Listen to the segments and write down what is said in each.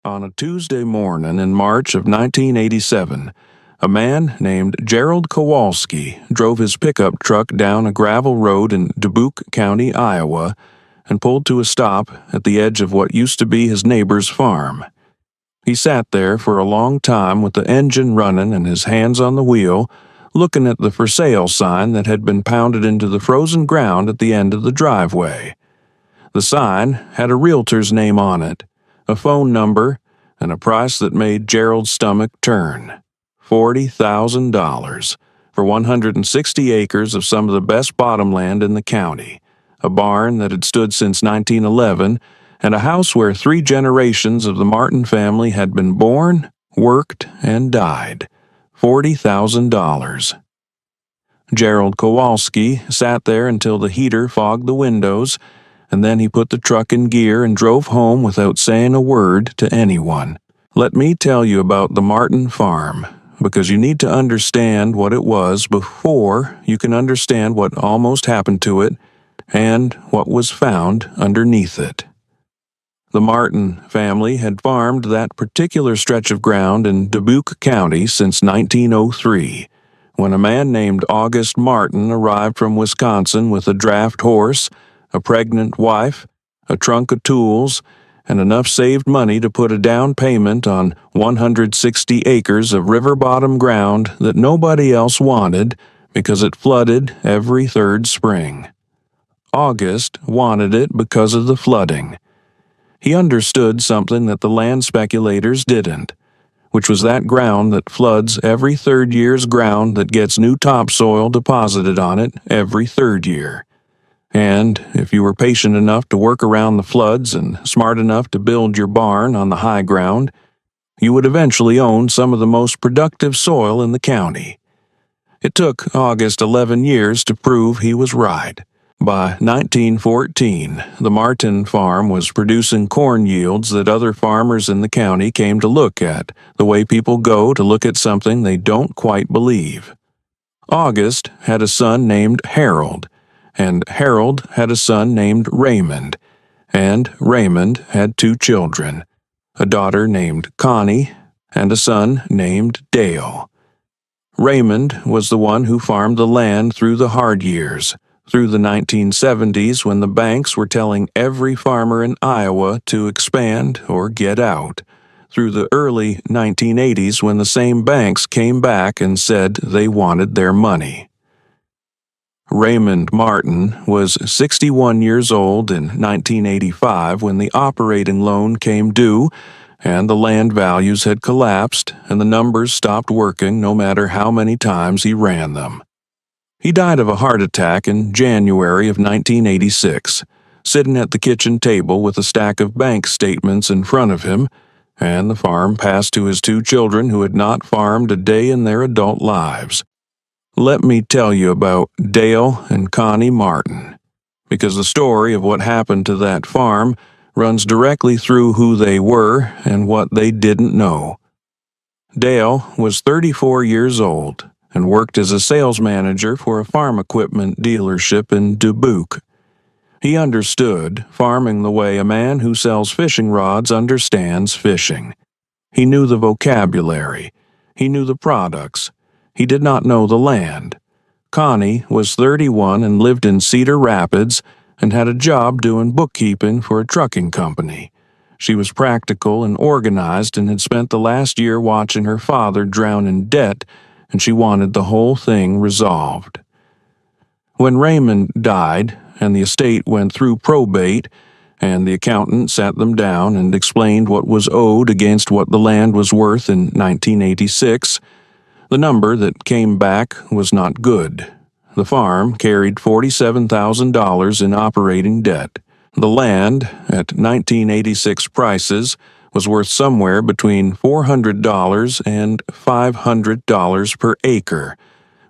On a Tuesday morning in March of 1987, a man named Gerald Kowalski drove his pickup truck down a gravel road in Dubuque County, Iowa, and pulled to a stop at the edge of what used to be his neighbor's farm. He sat there for a long time with the engine running and his hands on the wheel, looking at the for sale sign that had been pounded into the frozen ground at the end of the driveway. The sign had a realtor's name on it, a phone number, and a price that made Gerald's stomach turn. $40,000 for 160 acres of some of the best bottomland in the county, a barn that had stood since 1911, and a house where 3 generations of the Martin family had been born, worked, and died. $40,000. Gerald Kowalski sat there until the heater fogged the windows, and then he put the truck in gear and drove home without saying a word to anyone. Let me tell you about the Martin farm, because you need to understand what it was before you can understand what almost happened to it and what was found underneath it. The Martin family had farmed that particular stretch of ground in Dubuque County since 1903, when a man named August Martin arrived from Wisconsin with a draft horse, a pregnant wife, a trunk of tools, and enough saved money to put a down payment on 160 acres of river bottom ground that nobody else wanted because it flooded every third spring. August wanted it because of the flooding. He understood something that the land speculators didn't, which was that ground that floods every third year's ground that gets new topsoil deposited on it every third year. And if you were patient enough to work around the floods and smart enough to build your barn on the high ground, you would eventually own some of the most productive soil in the county. It took August 11 years to prove he was right. By 1914, the Martin farm was producing corn yields that other farmers in the county came to look at, the way people go to look at something they don't quite believe. August had a son named Harold, and Harold had a son named Raymond, and Raymond had 2 children, a daughter named Connie and a son named Dale. Raymond was the one who farmed the land through the hard years, through the 1970s when the banks were telling every farmer in Iowa to expand or get out, through the early 1980s when the same banks came back and said they wanted their money. Raymond Martin was 61 years old in 1985 when the operating loan came due and the land values had collapsed and the numbers stopped working no matter how many times he ran them. He died of a heart attack in January of 1986, sitting at the kitchen table with a stack of bank statements in front of him, and the farm passed to his 2 children who had not farmed a day in their adult lives. Let me tell you about Dale and Connie Martin, because the story of what happened to that farm runs directly through who they were and what they didn't know. Dale was 34 years old and worked as a sales manager for a farm equipment dealership in Dubuque. He understood farming the way a man who sells fishing rods understands fishing. He knew the vocabulary. He knew the products. He did not know the land. Connie was 31 and lived in Cedar Rapids and had a job doing bookkeeping for a trucking company. She was practical and organized and had spent the last year watching her father drown in debt, and she wanted the whole thing resolved. When Raymond died and the estate went through probate, and the accountant sat them down and explained what was owed against what the land was worth in 1986, the number that came back was not good. The farm carried $47,000 in operating debt. The land, at 1986 prices, was worth somewhere between $400 and $500 per acre,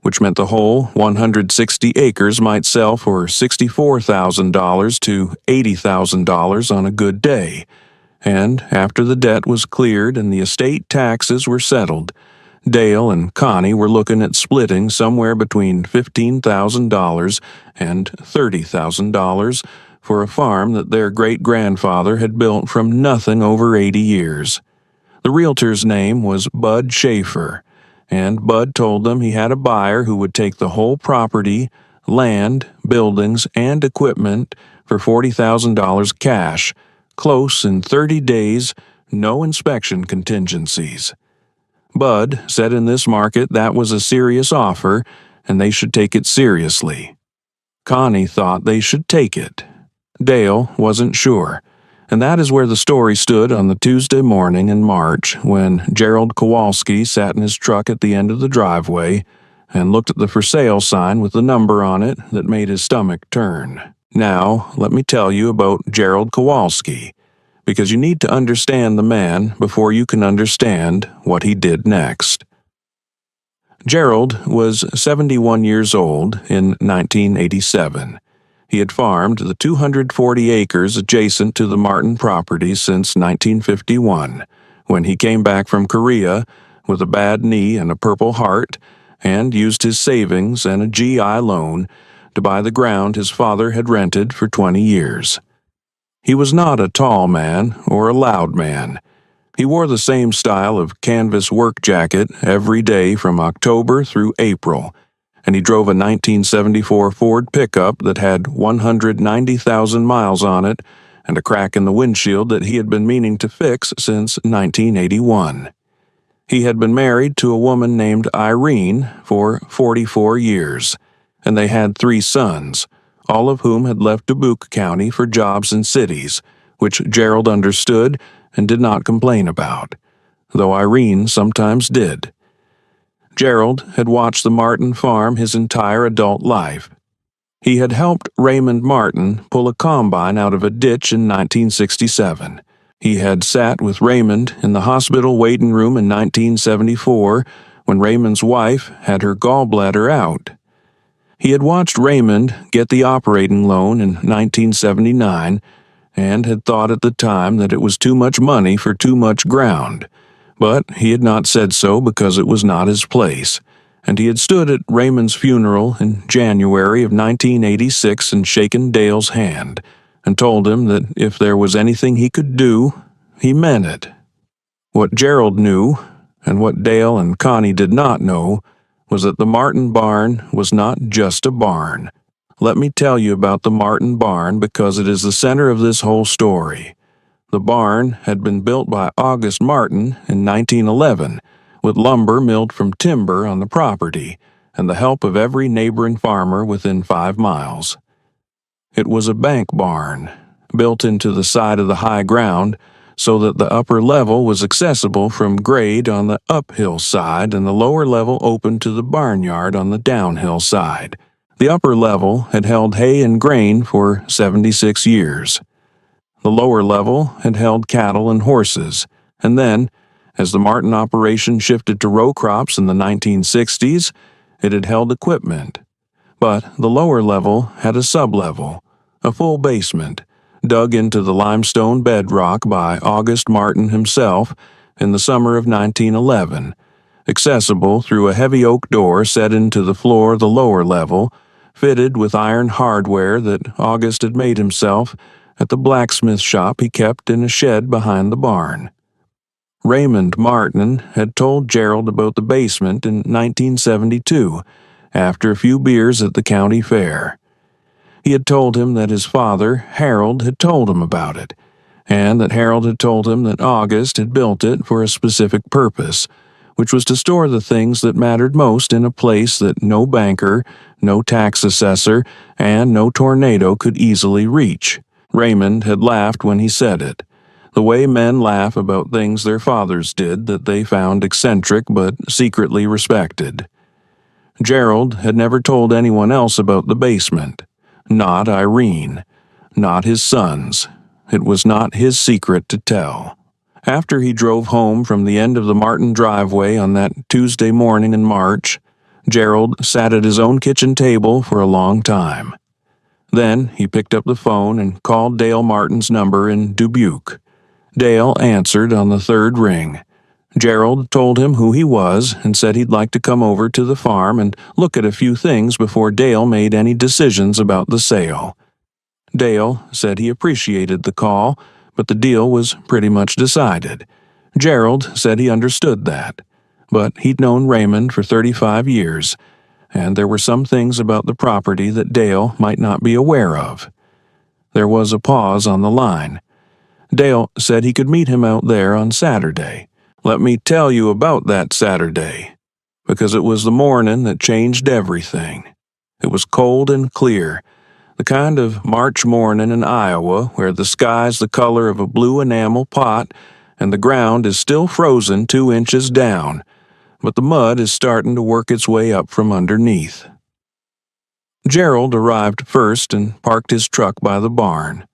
which meant the whole 160 acres might sell for $64,000 to $80,000 on a good day. And after the debt was cleared and the estate taxes were settled, Dale and Connie were looking at splitting somewhere between $15,000 and $30,000 for a farm that their great-grandfather had built from nothing over 80 years. The realtor's name was Bud Schaefer, and Bud told them he had a buyer who would take the whole property, land, buildings, and equipment for $40,000 cash, close in 30 days, no inspection contingencies. Bud said in this market that was a serious offer, and they should take it seriously. Connie thought they should take it. Dale wasn't sure, and that is where the story stood on the Tuesday morning in March when Gerald Kowalski sat in his truck at the end of the driveway and looked at the for sale sign with the number on it that made his stomach turn. Now, let me tell you about Gerald Kowalski, because you need to understand the man before you can understand what he did next. Gerald was 71 years old in 1987. He had farmed the 240 acres adjacent to the Martin property since 1951, when he came back from Korea with a bad knee and a Purple Heart, and used his savings and a GI loan to buy the ground his father had rented for 20 years. He was not a tall man or a loud man. He wore the same style of canvas work jacket every day from October through April, and he drove a 1974 Ford pickup that had 190,000 miles on it and a crack in the windshield that he had been meaning to fix since 1981. He had been married to a woman named Irene for 44 years, and they had 3 sons, all of whom had left Dubuque County for jobs in cities, which Gerald understood and did not complain about, though Irene sometimes did. Gerald had watched the Martin farm his entire adult life. He had helped Raymond Martin pull a combine out of a ditch in 1967. He had sat with Raymond in the hospital waiting room in 1974 when Raymond's wife had her gallbladder out. He had watched Raymond get the operating loan in 1979 and had thought at the time that it was too much money for too much ground, but he had not said so because it was not his place, and he had stood at Raymond's funeral in January of 1986 and shaken Dale's hand, and told him that if there was anything he could do, he meant it. What Gerald knew, and what Dale and Connie did not know, was that the Martin barn was not just a barn. Let me tell you about the Martin barn because it is the center of this whole story. The barn had been built by August Martin in 1911, with lumber milled from timber on the property, and the help of every neighboring farmer within 5 miles. It was a bank barn, built into the side of the high ground, so that the upper level was accessible from grade on the uphill side and the lower level open to the barnyard on the downhill side. The upper level had held hay and grain for 76 years. The lower level had held cattle and horses, and then, as the Martin operation shifted to row crops in the 1960s, it had held equipment. But the lower level had a sub-level, a full basement, dug into the limestone bedrock by August Martin himself in the summer of 1911, accessible through a heavy oak door set into the floor of the lower level, fitted with iron hardware that August had made himself at the blacksmith shop he kept in a shed behind the barn. Raymond Martin had told Gerald about the basement in 1972, after a few beers at the county fair. He had told him that his father, Harold, had told him about it, and that Harold had told him that August had built it for a specific purpose, which was to store the things that mattered most in a place that no banker, no tax assessor, and no tornado could easily reach. Raymond had laughed when he said it, the way men laugh about things their fathers did that they found eccentric but secretly respected. Gerald had never told anyone else about the basement. Not Irene. Not his sons. It was not his secret to tell. After he drove home from the end of the Martin driveway on that Tuesday morning in March, Gerald sat at his own kitchen table for a long time. Then he picked up the phone and called Dale Martin's number in Dubuque. Dale answered on the 3rd ring. Gerald told him who he was and said he'd like to come over to the farm and look at a few things before Dale made any decisions about the sale. Dale said he appreciated the call, but the deal was pretty much decided. Gerald said he understood that, but he'd known Raymond for 35 years, and there were some things about the property that Dale might not be aware of. There was a pause on the line. Dale said he could meet him out there on Saturday. Let me tell you about that Saturday, because it was the morning that changed everything. It was cold and clear, the kind of March morning in Iowa where the sky's the color of a blue enamel pot and the ground is still frozen 2 inches down, but the mud is starting to work its way up from underneath. Gerald arrived first and parked his truck by the barn.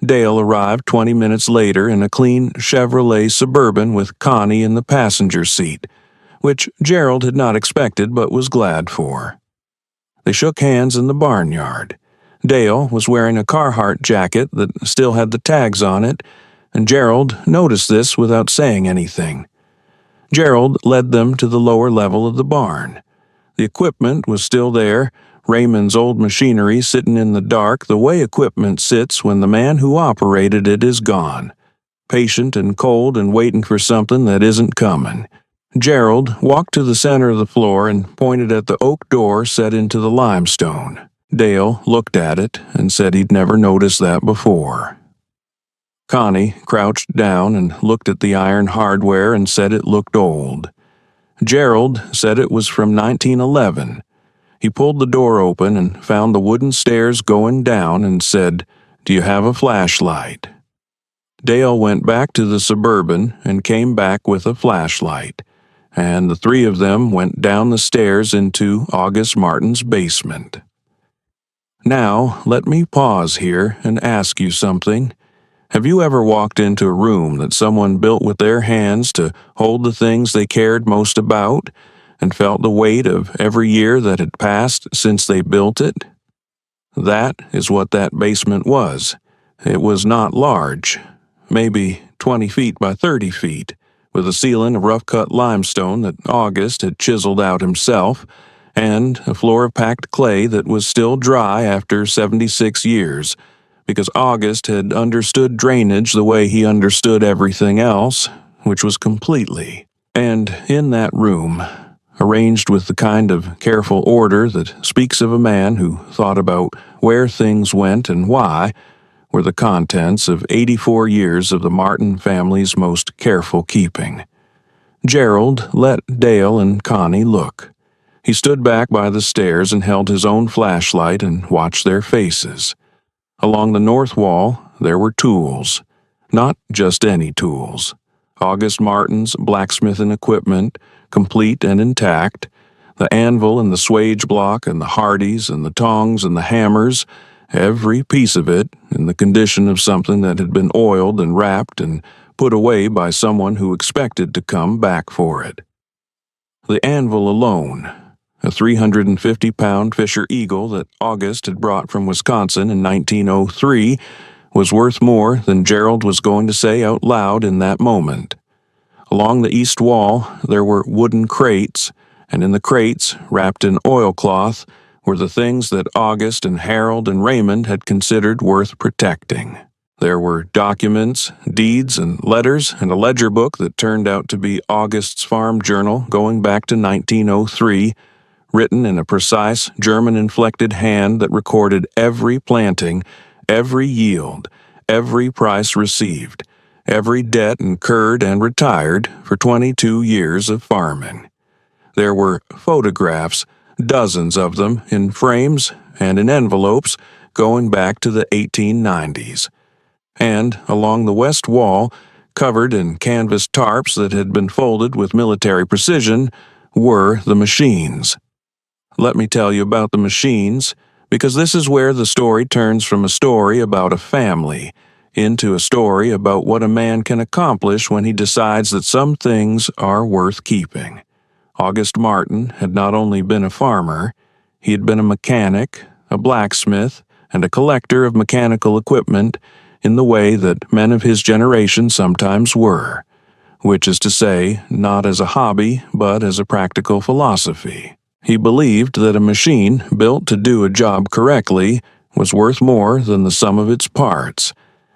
Dale arrived 20 minutes later in a clean Chevrolet Suburban with Connie in the passenger seat, which Gerald had not expected but was glad for. They shook hands in the barnyard. Dale was wearing a Carhartt jacket that still had the tags on it, and Gerald noticed this without saying anything. Gerald led them to the lower level of the barn. The equipment was still there, Raymond's old machinery sitting in the dark the way equipment sits when the man who operated it is gone, patient and cold and waiting for something that isn't coming. Gerald walked to the center of the floor and pointed at the oak door set into the limestone. Dale looked at it and said he'd never noticed that before. Connie crouched down and looked at the iron hardware and said it looked old. Gerald said it was from 1911. He pulled the door open and found the wooden stairs going down and said, "Do you have a flashlight?" Dale went back to the Suburban and came back with a flashlight, and the three of them went down the stairs into August Martin's basement. Now, let me pause here and ask you something. Have you ever walked into a room that someone built with their hands to hold the things they cared most about, and felt the weight of every year that had passed since they built it? That is what that basement was. It was not large, maybe 20 feet by 30 feet, with a ceiling of rough-cut limestone that August had chiseled out himself, and a floor of packed clay that was still dry after 76 years, because August had understood drainage the way he understood everything else, which was completely. And in that room, arranged with the kind of careful order that speaks of a man who thought about where things went and why, were the contents of 84 years of the Martin family's most careful keeping. Gerald let Dale and Connie look. He stood back by the stairs and held his own flashlight and watched their faces. Along the north wall, there were tools. Not just any tools. August Martin's blacksmithing equipment, complete and intact, the anvil and the swage block and the hardies and the tongs and the hammers, every piece of it in the condition of something that had been oiled and wrapped and put away by someone who expected to come back for it. The anvil alone, a 350-pound Fisher Eagle that August had brought from Wisconsin in 1903, was worth more than Gerald was going to say out loud in that moment. Along the east wall there were wooden crates, and in the crates, wrapped in oilcloth, were the things that August and Harold and Raymond had considered worth protecting. There were documents, deeds, and letters, and a ledger book that turned out to be August's farm journal going back to 1903, written in a precise German-inflected hand that recorded every planting, every yield, every price received, every debt incurred and retired for 22 years of farming. There were photographs, dozens of them, in frames and in envelopes going back to the 1890s. And along the west wall, covered in canvas tarps that had been folded with military precision, were the machines. Let me tell you about the machines, because this is where the story turns from a story about a family into a story about what a man can accomplish when he decides that some things are worth keeping. August Martin had not only been a farmer, he had been a mechanic, a blacksmith, and a collector of mechanical equipment in the way that men of his generation sometimes were, which is to say, not as a hobby, but as a practical philosophy. He believed that a machine built to do a job correctly was worth more than the sum of its parts,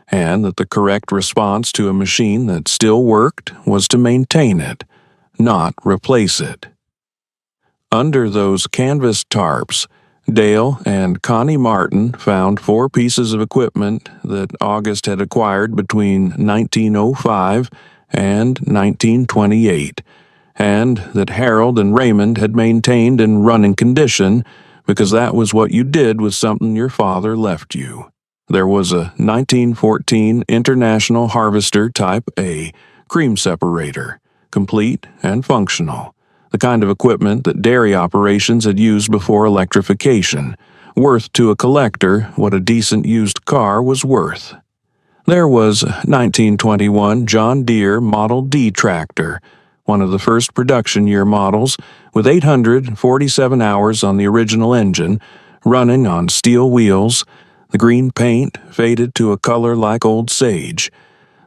and that the correct response to a machine that still worked was to maintain it, not replace it. Under those canvas tarps, Dale and Connie Martin found 4 pieces of equipment that August had acquired between 1905 and 1928, and that Harold and Raymond had maintained in running condition because that was what you did with something your father left you. There was a 1914 International Harvester Type A cream separator, complete and functional, the kind of equipment that dairy operations had used before electrification, worth to a collector what a decent used car was worth. There was 1921 John Deere Model D tractor, one of the first production year models, with 847 hours on the original engine, running on steel wheels, the green paint faded to a color like old sage,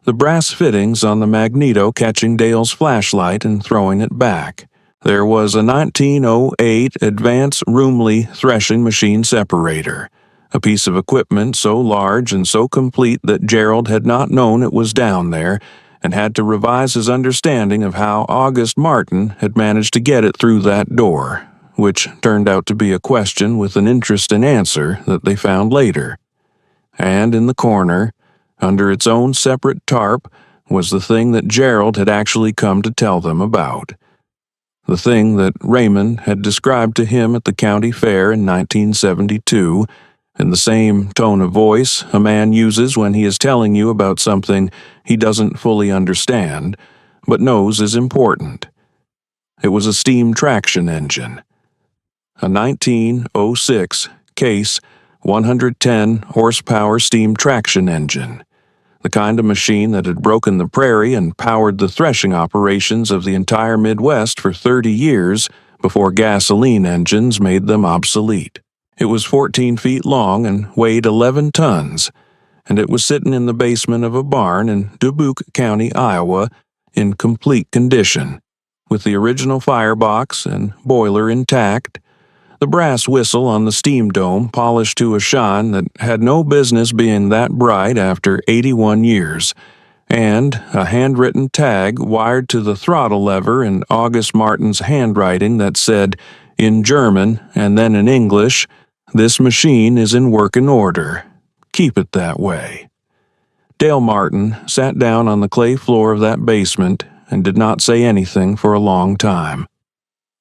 the brass fittings on the magneto catching Dale's flashlight and throwing it back. There was a 1908 Advance Roomley threshing machine separator, a piece of equipment so large and so complete that Gerald had not known it was down there and had to revise his understanding of how August Martin had managed to get it through that door, which turned out to be a question with an interesting answer that they found later. And in the corner, under its own separate tarp, was the thing that Gerald had actually come to tell them about. The thing that Raymond had described to him at the county fair in 1972, in the same tone of voice a man uses when he is telling you about something he doesn't fully understand, but knows is important. It was a steam traction engine. A 1906 Case 110 horsepower steam traction engine, the kind of machine that had broken the prairie and powered the threshing operations of the entire Midwest for 30 years before gasoline engines made them obsolete. It was 14 feet long and weighed 11 tons, and it was sitting in the basement of a barn in Dubuque County, Iowa, in complete condition, with the original firebox and boiler intact, the brass whistle on the steam dome polished to a shine that had no business being that bright after 81 years, and a handwritten tag wired to the throttle lever in August Martin's handwriting that said, in German and then in English, "This machine is in working order. Keep it that way." Dale Martin sat down on the clay floor of that basement and did not say anything for a long time.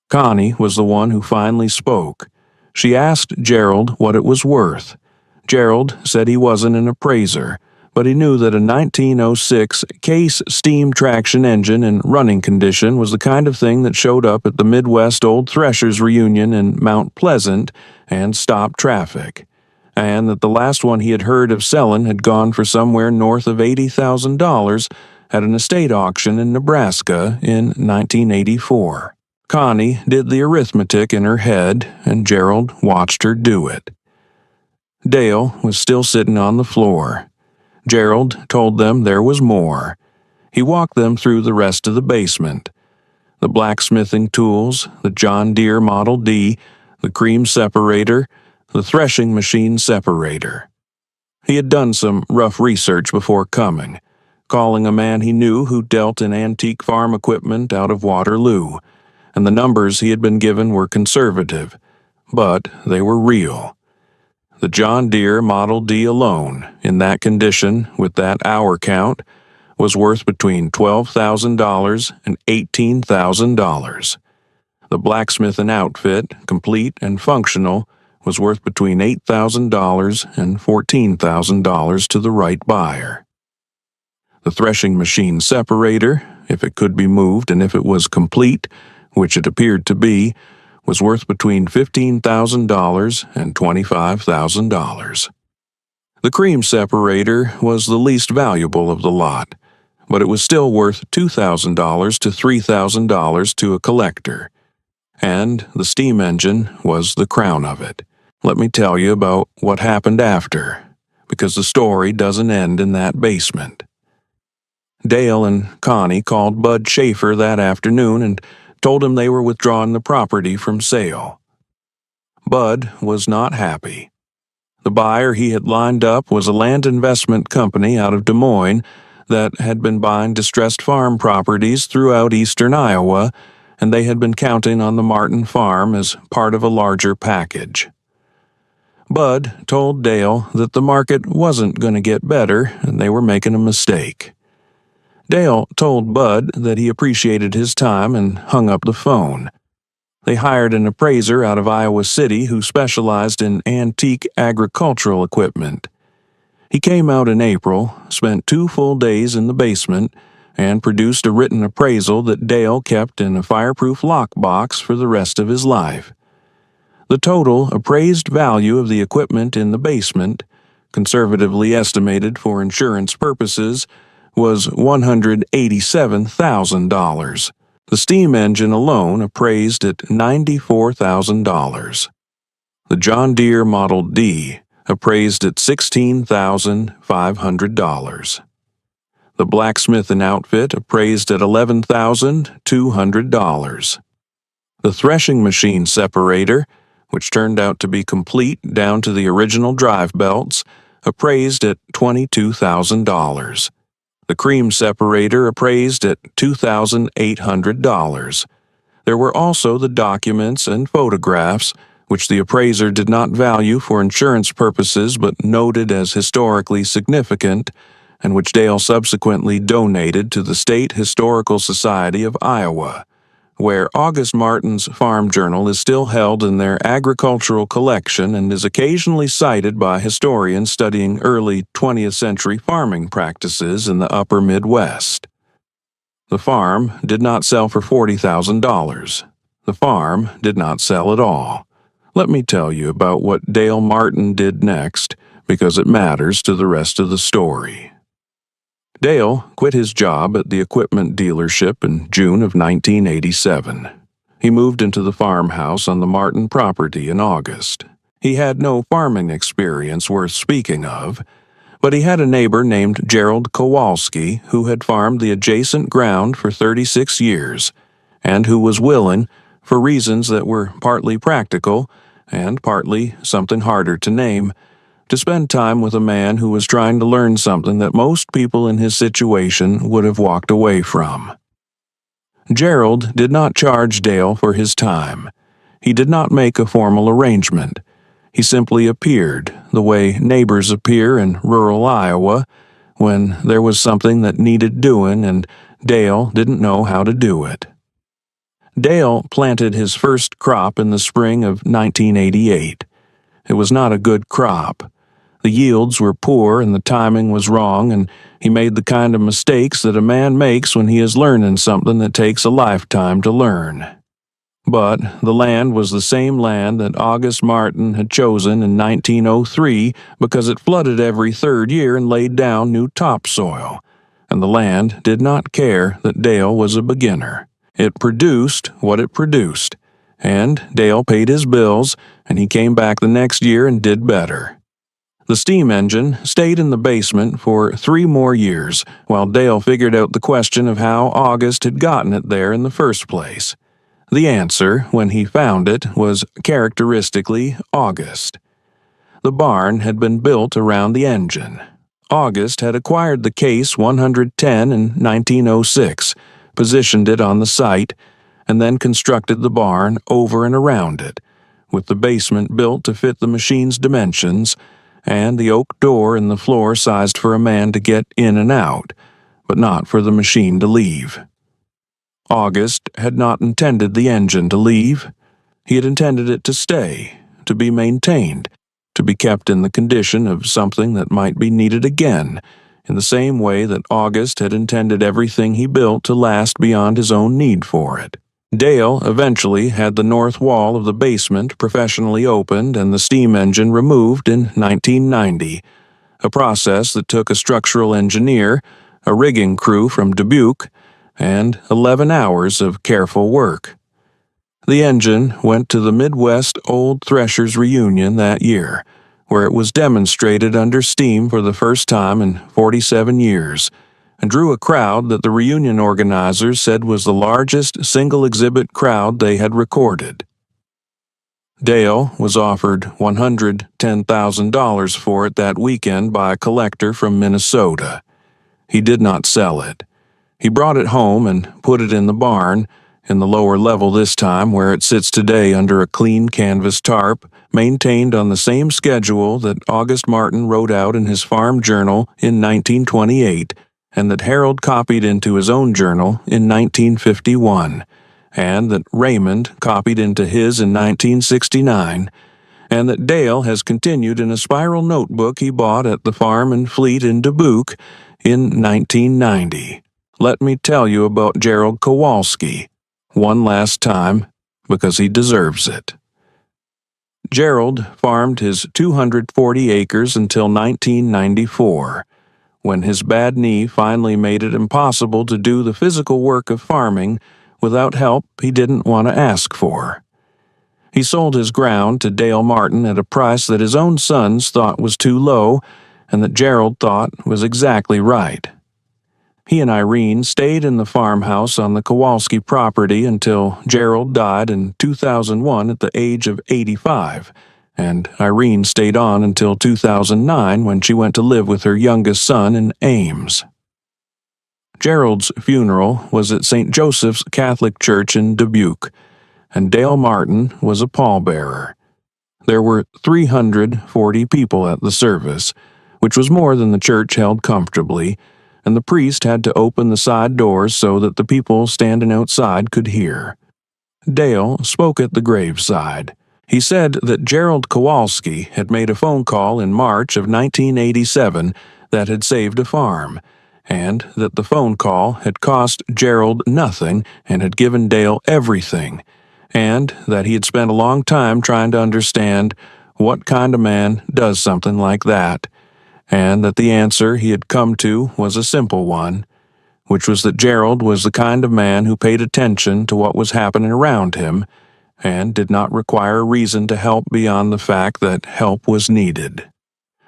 Connie was the one who finally spoke. She asked Gerald what it was worth. Gerald said he wasn't an appraiser, but he knew that a 1906 Case steam traction engine in running condition was the kind of thing that showed up at the Midwest Old Threshers reunion in Mount Pleasant and stopped traffic, and that the last one he had heard of selling had gone for somewhere north of $80,000 at an estate auction in Nebraska in 1984. Connie did the arithmetic in her head, and Gerald watched her do it. Dale was still sitting on the floor. Gerald told them there was more. He walked them through the rest of the basement. The blacksmithing tools, the John Deere Model D, the cream separator, the threshing machine separator. He had done some rough research before coming, calling a man he knew who dealt in antique farm equipment out of Waterloo, and the numbers he had been given were conservative, but they were real. The John Deere Model D alone, in that condition with that hour count, was worth between $12,000 and $18,000. The blacksmithing outfit, complete and functional, was worth between $8,000 and $14,000 to the right buyer. The threshing machine separator, if it could be moved and if it was complete, which it appeared to be, was worth between $15,000 and $25,000. The cream separator was the least valuable of the lot, but it was still worth $2,000 to $3,000 to a collector. And the steam engine was the crown of it. Let me tell you about what happened after, because the story doesn't end in that basement. Dale and Connie called Bud Schaefer that afternoon and told him they were withdrawing the property from sale. Bud was not happy. The buyer he had lined up was a land investment company out of Des Moines that had been buying distressed farm properties throughout eastern Iowa, and they had been counting on the Martin farm as part of a larger package. Bud told Dale that the market wasn't going to get better and they were making a mistake. Dale told Bud that he appreciated his time and hung up the phone. They hired an appraiser out of Iowa City who specialized in antique agricultural equipment. He came out in April, spent 2 full days in the basement, and produced a written appraisal that Dale kept in a fireproof lockbox for the rest of his life. The total appraised value of the equipment in the basement, conservatively estimated for insurance purposes, was $187,000. The steam engine alone appraised at $94,000. The John Deere Model D appraised at $16,500. The blacksmith and outfit appraised at $11,200. The threshing machine separator, which turned out to be complete down to the original drive belts, appraised at $22,000. The cream separator appraised at $2,800. There were also the documents and photographs, which the appraiser did not value for insurance purposes but noted as historically significant, and which Dale subsequently donated to the State Historical Society of Iowa, where August Martin's farm journal is still held in their agricultural collection and is occasionally cited by historians studying early 20th century farming practices in the upper Midwest. The farm did not sell for $40,000. The farm did not sell at all. Let me tell you about what Dale Martin did next, because it matters to the rest of the story. Dale quit his job at the equipment dealership in June of 1987. He moved into the farmhouse on the Martin property in August. He had no farming experience worth speaking of, but he had a neighbor named Gerald Kowalski who had farmed the adjacent ground for 36 years, and who was willing, for reasons that were partly practical and partly something harder to name, to spend time with a man who was trying to learn something that most people in his situation would have walked away from. Gerald did not charge Dale for his time. He did not make a formal arrangement. He simply appeared, the way neighbors appear in rural Iowa, when there was something that needed doing and Dale didn't know how to do it. Dale planted his first crop in the spring of 1988. It was not a good crop. The yields were poor and the timing was wrong, and he made the kind of mistakes that a man makes when he is learning something that takes a lifetime to learn. But the land was the same land that August Martin had chosen in 1903 because it flooded every third year and laid down new topsoil, and the land did not care that Dale was a beginner. It produced what it produced, and Dale paid his bills, and he came back the next year and did better. The steam engine stayed in the basement for 3 more years while Dale figured out the question of how August had gotten it there in the first place. The answer, when he found it, was characteristically August. The barn had been built around the engine. August had acquired the Case 110 in 1906, positioned it on the site, and then constructed the barn over and around it, with the basement built to fit the machine's dimensions, and the oak door in the floor sized for a man to get in and out, but not for the machine to leave. August had not intended the engine to leave. He had intended it to stay, to be maintained, to be kept in the condition of something that might be needed again, in the same way that August had intended everything he built to last beyond his own need for it. Dale eventually had the north wall of the basement professionally opened and the steam engine removed in 1990, a process that took a structural engineer, a rigging crew from Dubuque, and 11 hours of careful work. The engine went to the Midwest Old Threshers Reunion that year, where it was demonstrated under steam for the first time in 47 years, and drew a crowd that the reunion organizers said was the largest single-exhibit crowd they had recorded. Dale was offered $110,000 for it that weekend by a collector from Minnesota. He did not sell it. He brought it home and put it in the barn, in the lower level this time, where it sits today under a clean canvas tarp, maintained on the same schedule that August Martin wrote out in his farm journal in 1928, and that Harold copied into his own journal in 1951, and that Raymond copied into his in 1969, and that Dale has continued in a spiral notebook he bought at the Farm and Fleet in Dubuque in 1990. Let me tell you about Gerald Kowalski one last time, because he deserves it. Gerald farmed his 240 acres until 1994, when his bad knee finally made it impossible to do the physical work of farming without help he didn't want to ask for. He sold his ground to Dale Martin at a price that his own sons thought was too low and that Gerald thought was exactly right. He and Irene stayed in the farmhouse on the Kowalski property until Gerald died in 2001 at the age of 85, and Irene stayed on until 2009 when she went to live with her youngest son in Ames. Gerald's funeral was at St. Joseph's Catholic Church in Dubuque, and Dale Martin was a pallbearer. There were 340 people at the service, which was more than the church held comfortably, and the priest had to open the side doors so that the people standing outside could hear. Dale spoke at the graveside. He said that Gerald Kowalski had made a phone call in March of 1987 that had saved a farm, and that the phone call had cost Gerald nothing and had given Dale everything, and that he had spent a long time trying to understand what kind of man does something like that, and that the answer he had come to was a simple one, which was that Gerald was the kind of man who paid attention to what was happening around him and did not require a reason to help beyond the fact that help was needed.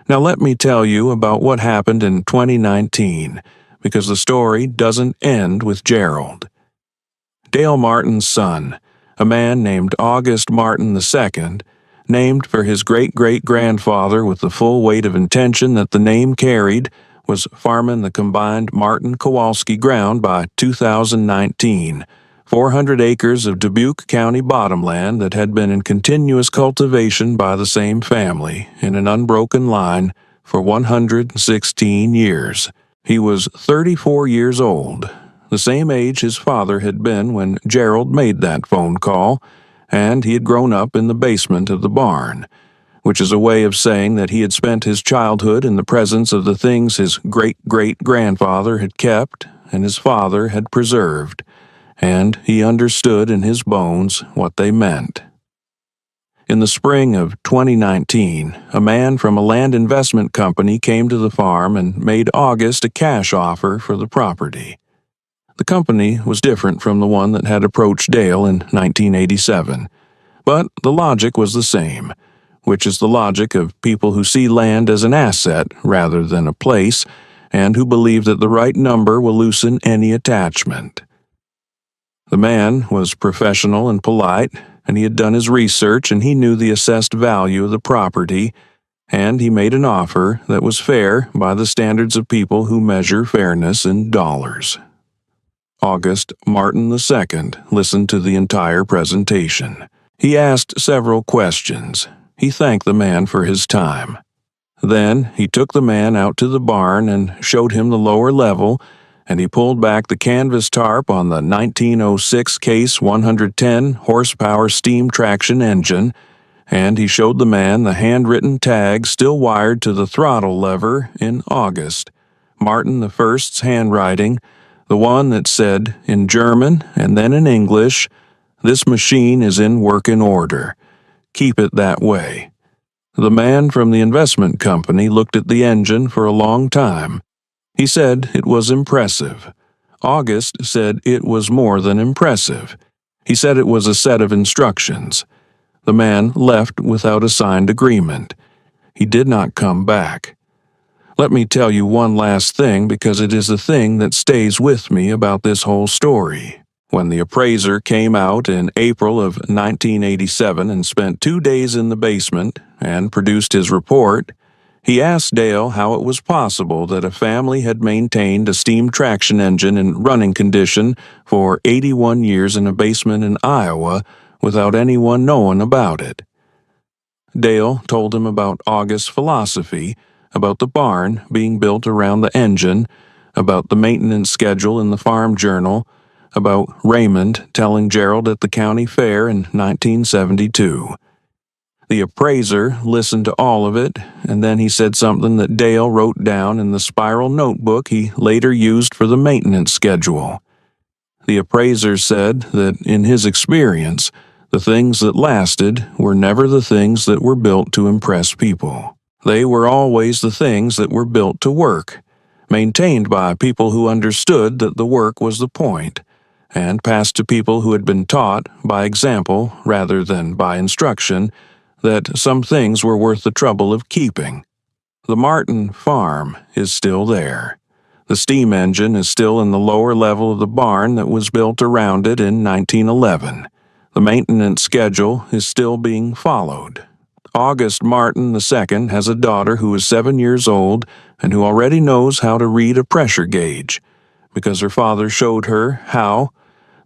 Now let me tell you about what happened in 2019, because the story doesn't end with Gerald. Dale Martin's son, a man named August Martin II, named for his great-great-grandfather with the full weight of intention that the name carried, was farming the combined Martin-Kowalski ground by 2019, 400 acres of Dubuque County bottomland that had been in continuous cultivation by the same family in an unbroken line for 116 years. He was 34 years old, the same age his father had been when Gerald made that phone call, and he had grown up in the basement of the barn, which is a way of saying that he had spent his childhood in the presence of the things his great-great-grandfather had kept and his father had preserved, and he understood in his bones what they meant. In the spring of 2019, a man from a land investment company came to the farm and made August a cash offer for the property. The company was different from the one that had approached Dale in 1987, but the logic was the same, which is the logic of people who see land as an asset rather than a place, and who believe that the right number will loosen any attachment. The man was professional and polite, and he had done his research and he knew the assessed value of the property, and he made an offer that was fair by the standards of people who measure fairness in dollars. August Martin II listened to the entire presentation. He asked several questions. He thanked the man for his time. Then he took the man out to the barn and showed him the lower level, and he pulled back the canvas tarp on the 1906 Case 110 horsepower steam traction engine, and he showed the man the handwritten tag still wired to the throttle lever in August, Martin I's handwriting, the one that said in German and then in English, "This machine is in working order. Keep it that way." The man from the investment company looked at the engine for a long time. He said it was impressive. August said it was more than impressive. He said it was a set of instructions. The man left without a signed agreement. He did not come back. Let me tell you one last thing, because it is the thing that stays with me about this whole story. When the appraiser came out in April of 1987 and spent 2 days in the basement and produced his report, he asked Dale how it was possible that a family had maintained a steam traction engine in running condition for 81 years in a basement in Iowa without anyone knowing about it. Dale told him about August's philosophy, about the barn being built around the engine, about the maintenance schedule in the farm journal, about Raymond telling Gerald at the county fair in 1972. The appraiser listened to all of it, and then he said something that Dale wrote down in the spiral notebook he later used for the maintenance schedule. The appraiser said that, in his experience, the things that lasted were never the things that were built to impress people. They were always the things that were built to work, maintained by people who understood that the work was the point, and passed to people who had been taught, by example rather than by instruction, that some things were worth the trouble of keeping. The Martin farm is still there. The steam engine is still in the lower level of the barn that was built around it in 1911. The maintenance schedule is still being followed. August Martin II has a daughter who is 7 years old and who already knows how to read a pressure gauge, because her father showed her how,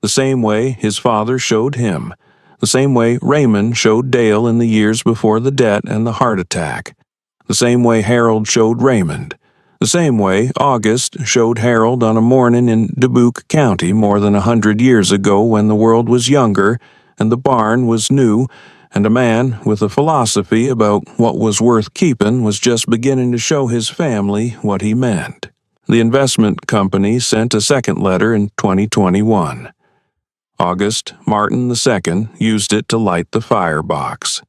the same way his father showed him, the same way Raymond showed Dale in the years before the debt and the heart attack, the same way Harold showed Raymond, the same way August showed Harold on a morning in Dubuque County more than 100 years ago when the world was younger and the barn was new, and a man with a philosophy about what was worth keeping was just beginning to show his family what he meant. The investment company sent a second letter in 2021. August Martin II used it to light the firebox.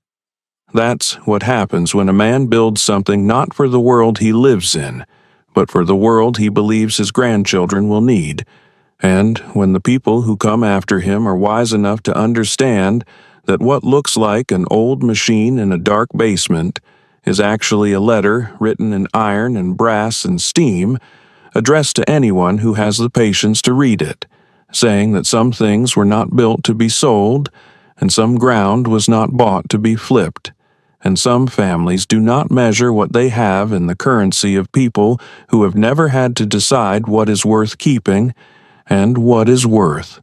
That's what happens when a man builds something not for the world he lives in, but for the world he believes his grandchildren will need, and when the people who come after him are wise enough to understand that what looks like an old machine in a dark basement is actually a letter written in iron and brass and steam, addressed to anyone who has the patience to read it, saying that some things were not built to be sold, and some ground was not bought to be flipped, and some families do not measure what they have in the currency of people who have never had to decide what is worth keeping and what is worth